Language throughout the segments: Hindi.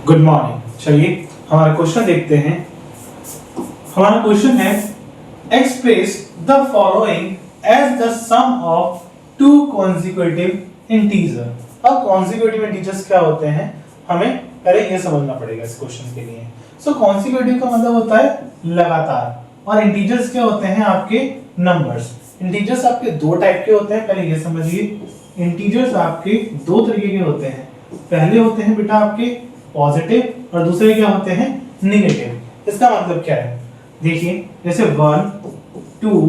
Good morning. चलिए हमारा क्वेश्चन देखते हैं। हमारा क्वेश्चन है express the following as the sum of two consecutive integer. अब कॉन्जिक्यूटिव इंटीजर्स क्या होते हैं, हमें पहले ये समझना पड़ेगा इस क्वेश्चन के लिए। सो कॉन्जिक्यूटिव का मतलब होता है लगातार, और इंटीजर्स क्या होते हैं आपके नंबर्स। इंटीजर्स आपके दो टाइप के होते हैं, पहले ये समझिए। इंटीजर्स आपके दो तरीके के होते हैं। पहले होते हैं बेटा आपके पॉजिटिव और दूसरे क्या होते हैं नेगेटिव। इसका मतलब क्या है, देखिए जैसे 1 2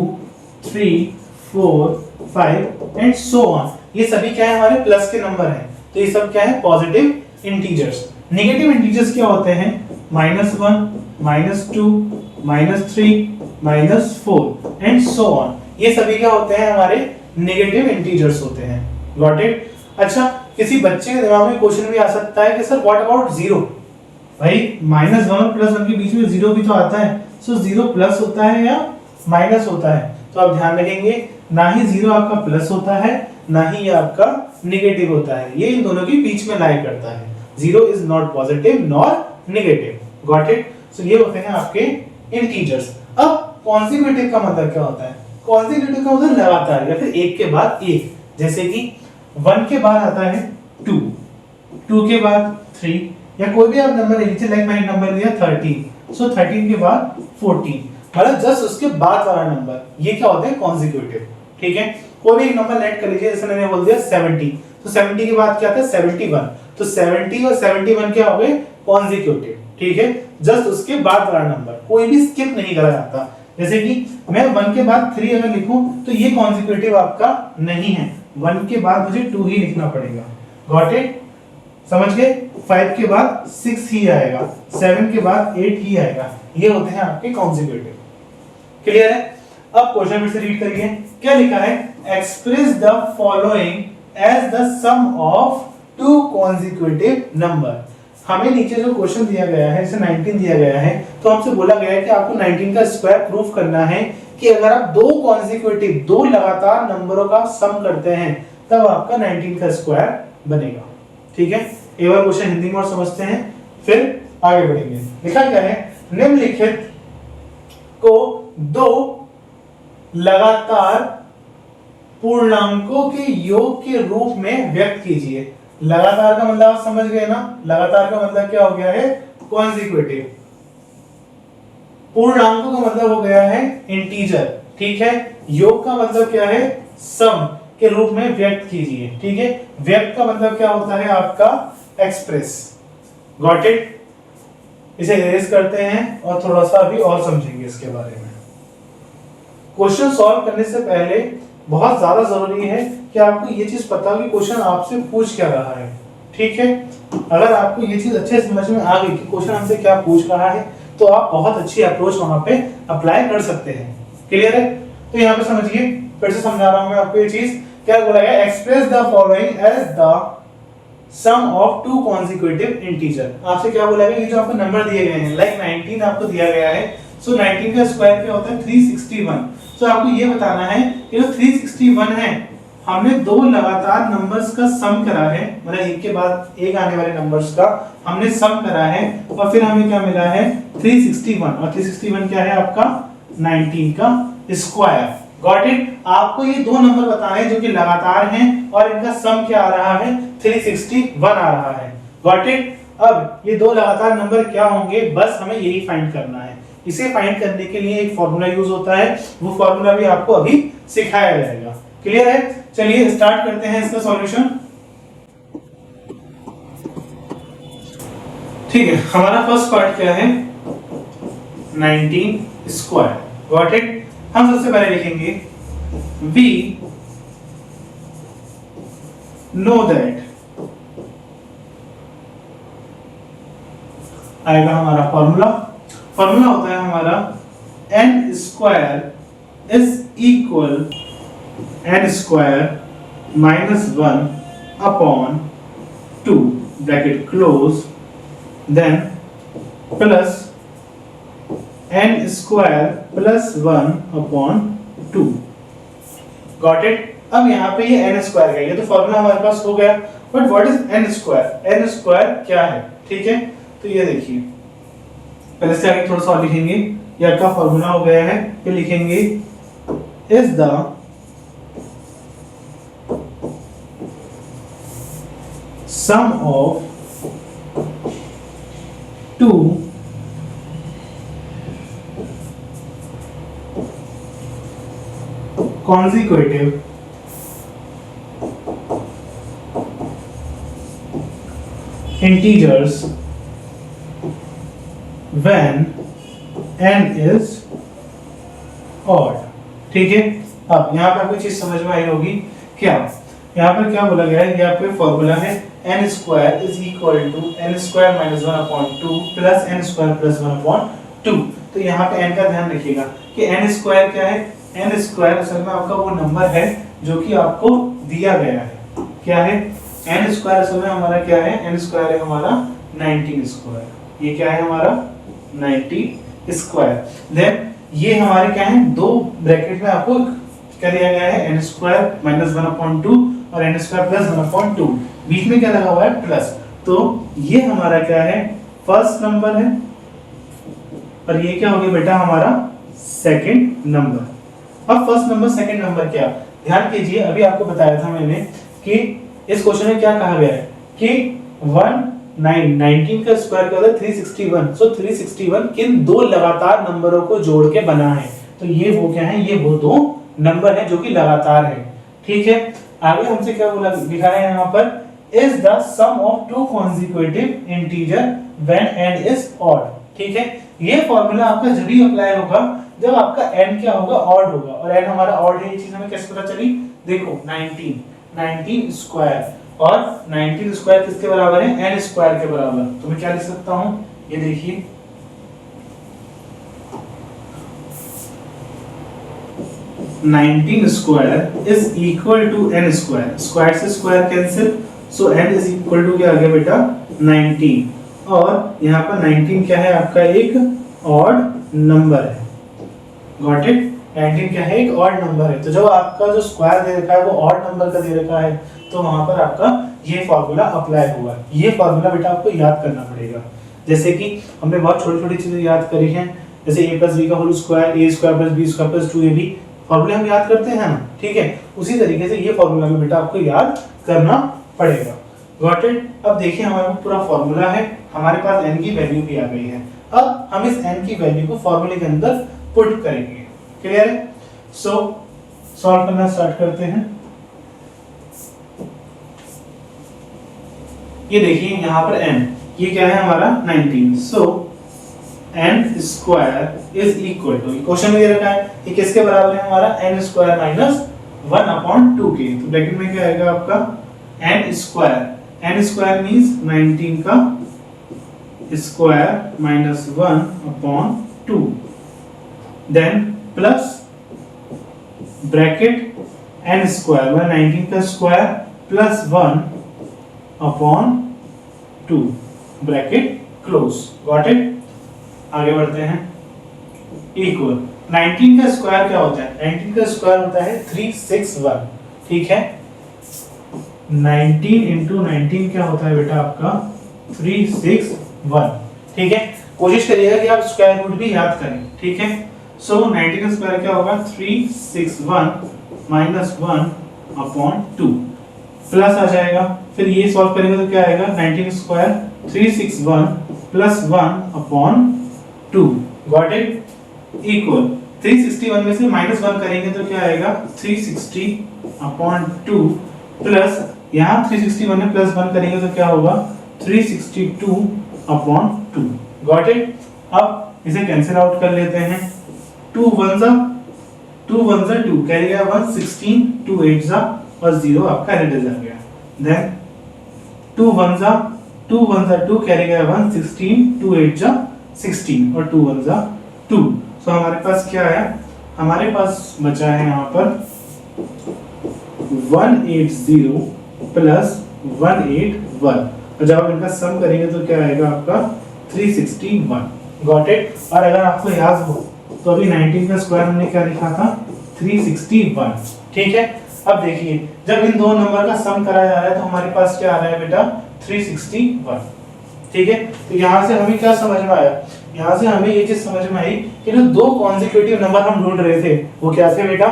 3 4 5 एंड सो ऑन, ये सभी क्या है हमारे प्लस के नंबर हैं, तो ये सब क्या है पॉजिटिव इंटीजर्स। नेगेटिव इंटीजर्स क्या होते हैं -1 -2 -3 -4 एंड सो ऑन, ये सभी क्या होते हैं हमारे नेगेटिव इंटीजर्स होते हैं। Got it. अच्छा, किसी बच्चे के दिमाग में क्वेश्चन भी आ सकता है कि सर व्हाट अबाउट जीरो। भाई -1 और +1 के बीच में जीरो भी तो आता है, सो जीरो प्लस होता है या माइनस होता है। तो आप ध्यान रखेंगे, ना ही जीरो आपका प्लस होता है ना ही ये आपका नेगेटिव होता है, ये इन दोनों के बीच में लाई करता है। Zero is not positive nor negative. Got it. So ये होते हैं आपके इंटीजर्स। अब कॉन्जिक्यूटिव का मतलब क्या होता है, कॉन्जिक्यूटिव का मतलब लगातार या फिर एक के बाद एक। जैसे कि 1 के बाद आता है 2, 2 के बाद 3, या कोई भी आप नंबर ले लीजिए, लाइक मैंने नंबर दिया 13, सो 13 के बाद 14, मतलब जस्ट उसके बाद वाला नंबर, ये क्या होता है कॉन्जिक्यूटिव। ठीक है, कोई भी एक नंबर लेट कर लीजिए, जैसे मैंने बोल दिया 70, तो 70 के बाद क्या आता है 71, तो 70 और 71 क्या हो गए कॉन्जिक्यूटिव। ठीक है, जस्ट उसके बाद वाला नंबर, कोई भी स्किप नहीं करा जाता। जैसे कि मैं 1 के बाद 3 अगर लिखूं तो ये कॉन्जिक्यूटिव आपका नहीं है, 1 के बाद मुझे 2 ही लिखना पड़ेगा। गॉट इट, समझ गए। 5 के बाद 6 ही आएगा, 7 के बाद 8 ही आएगा, ये होते हैं आपके कॉन्जिक्यूटिव। क्लियर है। अब क्वेश्चन फिर से रीड करिए, क्या लिखा है, express the following as the sum of two consecutive number. हमें नीचे जो क्वेश्चन दिया गया है, जैसे 19 दिया गया है, तो हमसे बोला गया है कि आपको 19 का स्क्वायर प्रूफ करना है कि अगर आप दो कॉन्जिक्यूटिव, दो लगातार नंबरों का सम करते हैं तब आपका 19 का स्क्वायर बनेगा। ठीक है, एक बार क्वेश्चन हिंदी में और समझते हैं फिर आगे बढ़ेंगे। लिखा क्या है, निम्नलिखित को दो लगातार पूर्णांकों के योग के रूप में व्यक्त कीजिए। लगातार का मतलब आप समझ गए ना, लगातार का मतलब क्या हो गया है कॉन्जिक्यूटिव, पूर्णांकों का मतलब हो गया है इंटीजर। ठीक है, योग का मतलब क्या है सम के रूप में व्यक्त कीजिए। ठीक है, व्यक्त का मतलब क्या होता है आपका एक्सप्रेस। Got it. इसे इरेज करते हैं और थोड़ा सा अभी और समझेंगे इसके बारे में। क्वेश्चन सॉल्व करने से पहले बहुत ज्यादा जरूरी है कि आपको ये चीज पता हो कि क्वेश्चन आपसे पूछ क्या रहा है। ठीक है, अगर आपको ये चीज अच्छे समझ में आ गई कि क्वेश्चन हमसे क्या पूछ रहा है, तो आप बहुत अच्छी अप्रोच वहां पे अप्लाई कर सकते हैं। क्लियर है। तो यहाँ पे समझिए, फिर से समझा रहा हूं मैं आपको ये चीज। क्या बोला गया, express the following as the sum of two consecutive integer. आपसे क्या बोला गया, ये जो आपको नंबर दिए गए हैं, लाइक 19 आपको दिया गया है, सो 19 का स्क्वायर क्या होता है 361। तो आपको ये बताना है कि जो 361 है, हमने दो लगातार नंबर्स का सम करा है, मतलब एक के बाद एक आने वाले नंबर्स का हमने सम करा है, और फिर हमें क्या मिला है 361, और 361 क्या है आपका 19 का स्क्वायर। Got it. आपको ये दो नंबर बताने हैं जो कि लगातार हैं और इनका सम क्या आ रहा है 361 आ रहा है। Got it. अब ये दो लगातार नंबर क्या होंगे, बस हमें यही फाइंड करना है। इसे फाइंड करने के लिए एक फॉर्मूला यूज होता है, वो फॉर्मूला भी आपको अभी सिखाया जाएगा। क्लियर है। चलिए स्टार्ट करते हैं इसका सॉल्यूशन। ठीक है, हमारा फर्स्ट पार्ट क्या है 19 स्क्वायर। Got it. हम सबसे पहले लिखेंगे we know that, आएगा हमारा फॉर्मूला। फॉर्मूला होता है हमारा n square is equal n square -1 upon 2 bracket close, then plus n square plus 1 upon 2। Got it. अब यहाँ पे ये n स्क्वायर का, ये तो फॉर्मूला हमारे पास हो गया, but what is n square, n square क्या है। ठीक है, तो ये देखिए, पहले से आगे थोड़ा सा और लिखेंगे, ये आपका फॉर्मूला हो गया है। फिर लिखेंगे is the sum of two consecutive integers when n is odd। ठीक है, अब यहाँ पे आपको चीज समझ में आई होगी क्या, यहाँ पर क्या बोला गया है, ये आपका फॉर्मूला है n square is equal to n square minus 1/2 plus n square plus 1/2। तो यहाँ पे n का ध्यान रखिएगा कि n स्क्वायर क्या है, n स्क्वायर असल में आपका वो नंबर है जो कि आपको दिया गया है। क्या है, n स्क्वायर असल में हमारा क्या है, n स्क्वायर है हमारा 19 स्क्वायर। ये क्या है हमारा 90 स्क्वायर। देन ये हमारे क्या है, दो ब्रैकेट में आपको क्या दिया गया है, n स्क्वायर माइनस 1/2 और n स्क्वायर प्लस 1/2, बीच में क्या लगा हुआ है प्लस। तो ये हमारा क्या है, फर्स्ट नंबर है और ये क्या हो गया बेटा हमारा सेकंड नंबर। अब फर्स्ट नंबर सेकंड नंबर क्या, ध्यान कीजिए, अभी आपको बताया था मैंने कि इस क्वेश्चन में क्या कहा गया है कि 19 का स्क्वायर क्या होता है 361। सो 361 किन दो लगातार नंबरों को जोड़ के बना है, तो ये वो क्या है, ये वो दो नंबर है जो कि लगातार है। ठीक है, आगे हमसे क्या बोला, लिखा है यहाँ पर is the sum of two consecutive integer when n is odd. ठीक है, ये फॉर्मूला आपका जब भी अप्लाई होगा जब आपका n क्या होगा, ऑड होगा, और n हमारा ऑड है, ये चीज हमें कैसे पता चली, देखो 19 स्क्वायर, और 19 स्क्वायर किसके बराबर है, n स्क्वायर के बराबर। तो मैं क्या लिख सकता हूं, ये देखिए 19 square is equal to n square, square से square cancel, so n is equal to क्या आ गया बेटा 19, और यहाँ पर 19 क्या है आपका एक ऑड नंबर है। गॉट इट, 19 क्या है, एक ऑड नंबर है। तो जब आपका जो स्क्वायर दे रखा है वो ऑड नंबर का दे रखा है, तो वहां पर आपका ये फॉर्मूला अप्लाई हुआ। ये फॉर्मूला बेटा आपको याद करना पड़ेगा। जैसे कि हमने बहुत छोटी छोटी चीजें याद करी हैं, जैसे a प्लस बी का whole square, a square plus B square plus 2ab, फॉर्मूले हम याद करते हैं ना। ठीक है, उसी तरीके से ये फॉर्मूला भी बेटा आपको याद करना पड़ेगा। Got it. अब देखिए हमारे पास पूरा फॉर्मूला है, हमारे पास n की वैल्यू भी आ गई है। अब हम इस n की वैल्यू को फॉर्मूले के अंदर पुट करेंगे। क्लियर है? सो सॉल्व करना स्टार्ट करते हैं। ये देखिए यहाँ पर n, ये क्या है हमारा 19, so n square is equal to, question में दे रखा है कि किसके बराबर है हमारा, n स्क्वायर माइनस 1/2 के। तो ब्रैकेट में क्या आएगा आपका n स्क्वायर मींस 19 का square minus 1/2, then plus bracket n square 19 का square plus 1/2 bracket close. Got it. आगे बढ़ते हैं। इक्वल 19 का स्क्वायर क्या होता है, 19 का स्क्वायर होता है 361। ठीक है, 19 इंटू 19 क्या होता है बेटा आपका 361। ठीक है, कोशिश करिएगा कि आप स्क्वायर रूट भी याद करें। ठीक है, सो 19 का स्क्वायर क्या होगा 361 माइनस 1/2 प्लस आ जाएगा। फिर ये सॉल्व करेंगे तो क्या आएगा 19 square 361 plus 1/2। Got it. Equal 361 में से माइनस 1 करेंगे तो क्या आएगा 360/2 प्लस यहाँ 361 में प्लस 1 करेंगे तो क्या होगा 362/2। Got it. अब इसे कैंसिल आउट कर लेते हैं। 2 1 जा 2 कैरी गया 1, 16 2 8 जा और 0 आपका एडिशन आ गया। देन 2 1 जा 2 कैरी गया 1, 16 2 8 जा 16 और 2 1 जा 2। सो हमारे पास क्या है, हमारे पास बचा है यहाँ पर 180 प्लस 181, और जब आप इनका सम करेंगे तो क्या आएगा आपका 361। Got it. और अगर आपको याद हो तो अभी 19 का स्क्वायर हमने क्या लिखा था 361। ठीक है, अब देखिए जब इन दो नंबर का सम करा जा रहा है तो हमारे पास क्या आ रहा है बेटा 361। ठीक है, तो यहाँ से हमें क्या समझ में आया, यहाँ से हमें ये चीज समझ में आई कि जो दो कॉन्जिक्यूटिव नंबर हम ढूंढ रहे थे वो क्या थे बेटा,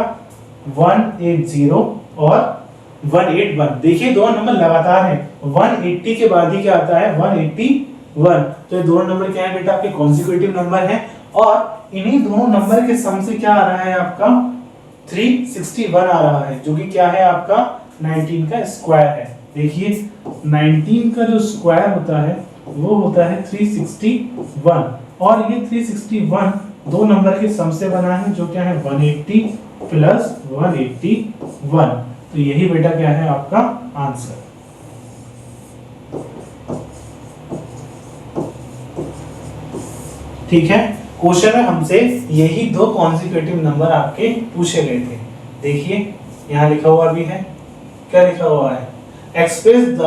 180 और 181। देखिए दोनों नंबर लगातार हैं, 180 के बाद ही क्या आता है 181, तो ये दोनों नंबर क्या है बेटा, आपके कॉन्जिक्यूटिव नंबर हैं और इन्हीं दोनों नंबर के सम से क्या आ रहा है आपका 361 आ रहा है, जो कि क्या है आपका 19 का स्क्वायर है। देखिए 19 का जो स्क्वायर होता है वो होता है 361 और ये 361 दो नंबर के सम से बना है जो क्या है 180 प्लस 181, तो यही बेटा क्या है आपका आंसर। ठीक है, क्वेश्चन में हमसे यही दो कॉन्जिक्यूटिव नंबर आपके पूछे गए थे। देखिए यहाँ लिखा हुआ भी है, क्या लिखा हुआ है, express the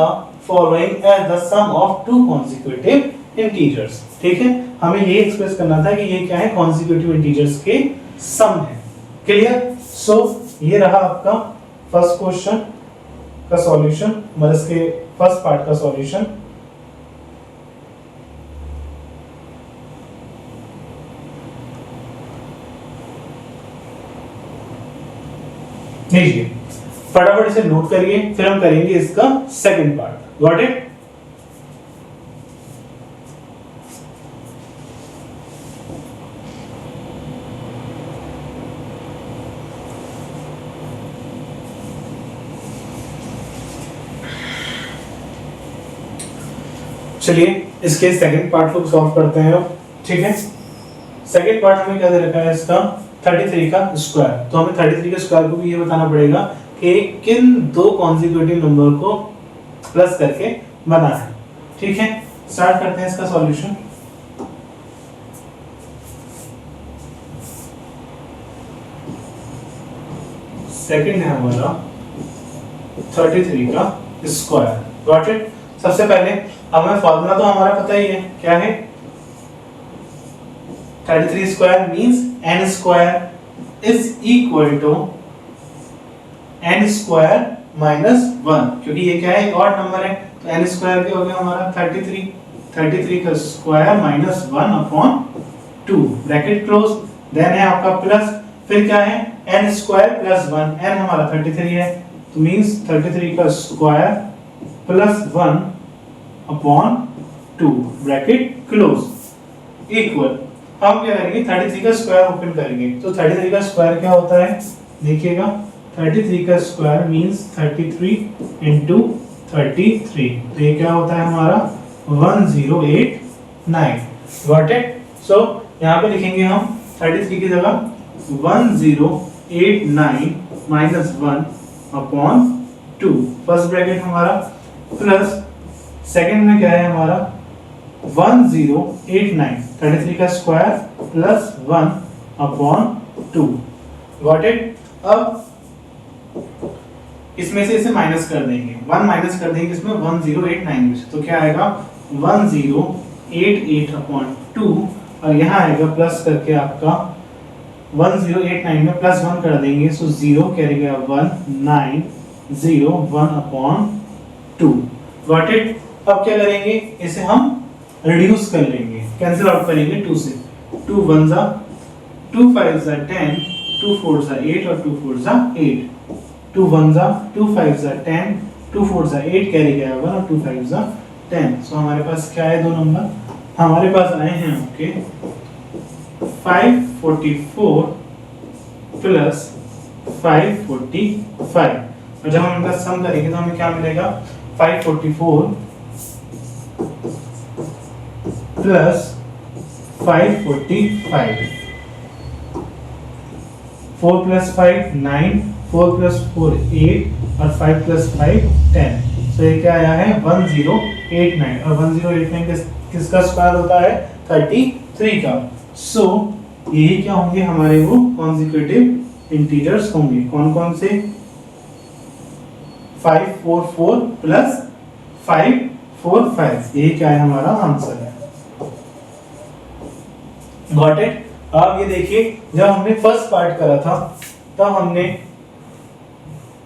following as the sum of two consecutive integers. ठीक है, हमें ये एक्सप्रेस करना था कि ये क्या है, कॉन्जिक्यूटिव इंटीजर्स के सम है। क्लियर? सो ये रहा आपका फर्स्ट क्वेश्चन का सॉल्यूशन, मतलब इसके फर्स्ट पार्ट का सॉल्यूशन। लीजिए फटाफट इसे नोट करिए, फिर हम करेंगे इसका सेकंड पार्ट। Got it? चलिए इसके सेकंड पार्ट को सॉल्व करते हैं अब। ठीक है, सेकंड पार्ट हमें क्या दे रखा है इसका 33 का स्क्वायर, तो हमें 33 के स्क्वायर को भी ये बताना पड़ेगा कि किन दो कॉन्जिक्यूटिव नंबर को प्लस करके बना है। ठीक है, स्टार्ट करते हैं इसका सॉल्यूशन। सेकंड है हमारा 33 का स्क्वायर। Got it? सबसे पहले हमें फॉर्मूला तो हमारा पता ही है, क्या है 33 square means n square is equal to n square minus 1, क्योंकि ये क्या है एक ऑड नंबर है, तो n स्क्वायर क्या हो गया हमारा 33 का square minus 1 upon 2 bracket close, then है आपका प्लस, फिर क्या है n स्क्वायर प्लस 1, n हमारा 33 है तो मींस 33 का square plus 1 upon 2 bracket close equal, हम क्या करेंगे 33 का स्क्वायर ओपन करेंगे, तो 33 का स्क्वायर क्या होता है देखिएगा, 33 का स्क्वायर मींस 33 इंटू 33, तो ये क्या होता है हमारा 1089। Got it? सो यहाँ पे लिखेंगे हम 33 की जगह 1089 माइनस 1 अपॉन 2, फर्स्ट ब्रैकेट हमारा प्लस सेकंड में क्या है हमारा 1089, 33 का square plus 1 upon 2। Got it? अब इसमें से इसे माइनस कर देंगे, 1 माइनस कर देंगे इसमें 1089 में से, तो क्या आएगा 1088 अपॉन 2 और यहाँ आएगा प्लस करके आपका 1089 में प्लस 1 कर देंगे, सो 0 कैरी गया 1901 अपॉन 2। Got it? अब क्या करेंगे, इसे हम रिड्यूस कर लेंगे, कैंसिल आउट करेंगे 2 से, 2 1 जा 2 5 जा 10, 2 4 जा 8 और 2 4 जा 8, 2 1 जा 2 5 जा 10, 2 4 जा 8 कैरी गया 1 और 2 5 जा 10, सो हमारे पास क्या है दो नंबर, हमारे पास आए हैं ओके 544 प्लस 545, और जब हम इनका सम करेंगे तो हमें क्या मिलेगा 544 प्लस 545, 4 प्लस 5 9, 4 प्लस 4 8 और 5 प्लस 5 10, तो ये क्या आया है 1089, और 1089 किसका स्क्वायर होता है 33 का, सो यही क्या होंगे हमारे वो कॉन्जिक्यूटिव इंटीजर्स होंगे, कौन कौन से 544 प्लस 545, यही क्या है हमारा आंसर है। Got it? अब ये देखिए जब हमने फर्स्ट पार्ट करा था तब हमने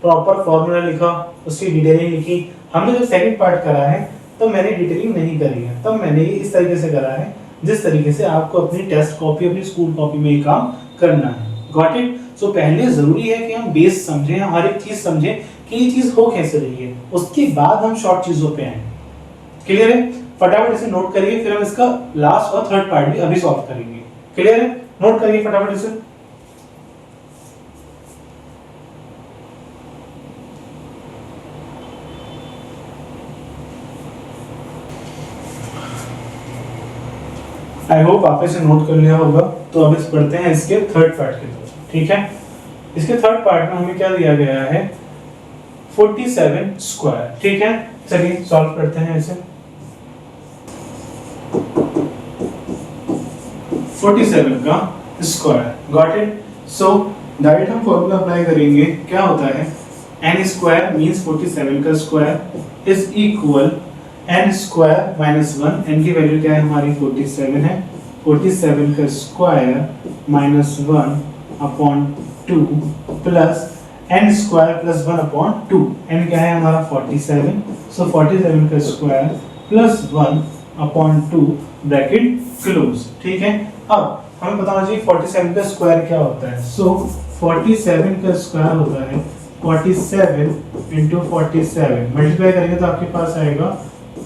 प्रॉपर फॉर्मूला लिखा, उसकी डिटेलिंग लिखी, हमने जो सेकंड पार्ट करा है तब मैंने डिटेलिंग नहीं करी है, तब मैंने ये इस तरीके से करा है जिस तरीके से आपको अपनी टेस्ट कॉपी, अपनी स्कूल कॉपी में ये काम करना है। Got it? सो पहले जरूरी है कि हम बेस समझें, हर एक चीज समझें कि ये चीज हो कैसे रही है, उसके बाद हम शॉर्ट चीजों पे आए। क्लियर है? फटाफट इसे नोट करिए, फिर हम इसका लास्ट और थर्ड पार्ट भी अभी सॉल्व करेंगे। क्लियर है? नोट करिए फटाफट इसे। आई होप आप इसे नोट कर लिया होगा। तो अब इस पढ़ते हैं इसके थर्ड पार्ट की तरफ। ठीक है, इसके थर्ड पार्ट में हमें क्या दिया गया है, 47 स्क्वायर। ठीक है, चलिए सॉल्व करते हैं इसे। 47 का square. Got it? So direct हम फॉर्मूला अप्लाई करेंगे। क्या होता है, n स्क्वायर मींस 47 का square is equal n square minus 1। n की वैल्यू क्या है हमारी, 47 है। 47 का square minus 1 upon 2 plus n square plus 1 upon 2। n क्या है हमारा 47, सो 47 का square plus 1 upon 2 bracket close. ठीक है, अब हमें पता होना चाहिए 47 का स्क्वायर क्या होता है। सो 47 का स्क्वायर होता है 47 इंटू 47, मल्टीप्लाई करेंगे तो आपके पास आएगा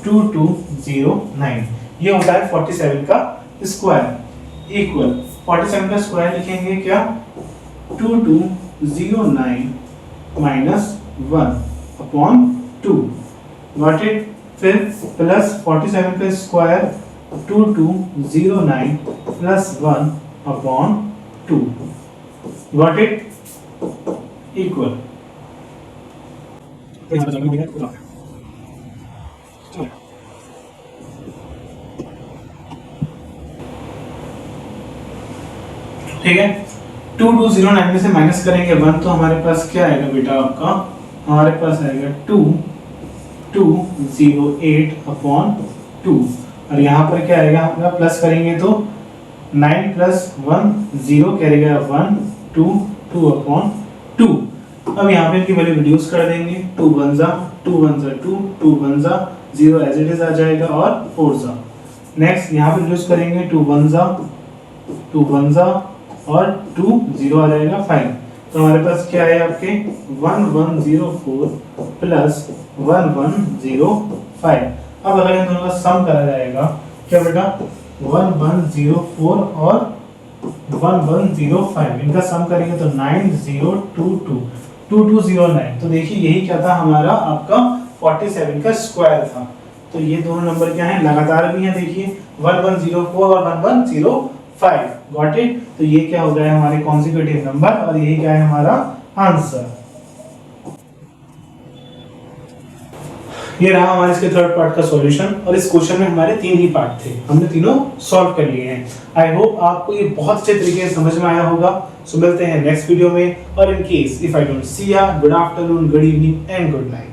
2209। ये होता है 47 का स्क्वायर इक्वल 47 का स्क्वायर लिखेंगे क्या, 2209 माइनस 1 अपॉन 2। Got it? फिर प्लस 47 का square 2209 plus 1 upon 2। Got it? Equal ठीक है, 2209 में से माइनस करेंगे 1 तो हमारे पास क्या आएगा बेटा आपका, हमारे पास आएगा 2208 अपॉन 2। और यहाँ पर क्या आएगा हमारा, प्लस करेंगे तो 9 प्लस 1 0 करेगा 1 2 2 अपॉन 2। अब यहाँ पे इनकी वैल्यू रिड्यूस कर देंगे, 2 1 जा 2 1 जा 2 2 1 जा 0 एज इट इज आ जाएगा और 4 जा। नेक्स्ट यहाँ पे रिड्यूस करेंगे, 2 1 जा 2 1 जा और 2 0 आ जाएगा 5। तो हमारे पास क्या है आपके 1104 प्लस 1105। अब अगर इन दोनों का सम करा जाएगा क्या बेटा, 1104 और 1105 इनका सम करेंगे तो 9022 तो देखिए यही क्या था हमारा आपका 47 का स्क्वायर था। तो ये दोनों नंबर क्या है, लगातार भी हैं, देखिए 1104 और 1105। Got it? तो ये क्या हो गया हमारे कॉन्सेक्यूटिव नंबर और यही क्या है हमारा आंसर। ये रहा हमारे इसके थर्ड पार्ट का सॉल्यूशन। और इस क्वेश्चन में हमारे 3 ही पार्ट थे, हमने तीनों सॉल्व कर लिए हैं। आई होप आपको ये बहुत अच्छे तरीके से समझ में आया होगा। सो मिलते हैं नेक्स्ट वीडियो में, और in case if I don't see या, good afternoon, good evening and good night.